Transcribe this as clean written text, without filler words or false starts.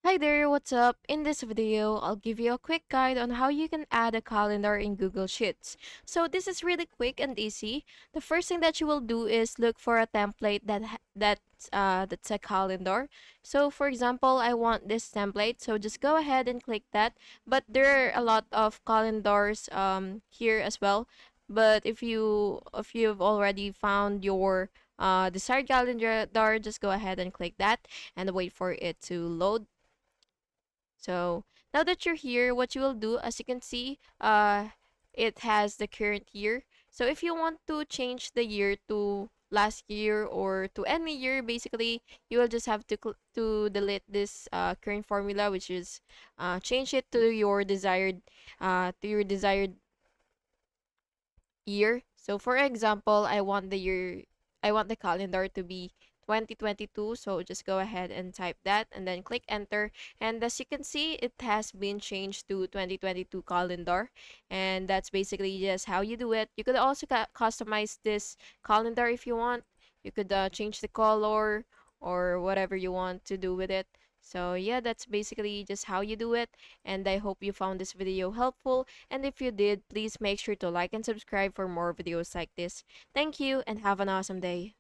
Hi there, what's up? In this video, I'll give you a quick guide on how you can add a calendar in Google Sheets. So this is really quick and easy. The first thing that you will do is look for a template that's a calendar. So for example, I want this template, so just go ahead and click that. But there are a lot of calendars here as well. But if you've already found your desired calendar, just go ahead and click that and wait for it to load. So now that you're here, what you will do, as you can see, it has the current year. So if you want to change the year to last year or to any year, basically, you will just have to delete this current formula, which is change it to your desired year. So for example, I want the calendar to be 2022. So just go ahead and type that and then click enter. And as you can see, it has been changed to 2022 calendar. And that's basically just how you do it. You could also customize this calendar if you want. You could change the color or whatever you want to do with it. So yeah, that's basically just how you do it. And I hope you found this video helpful. And if you did, please make sure to like and subscribe for more videos like this. Thank you and have an awesome day.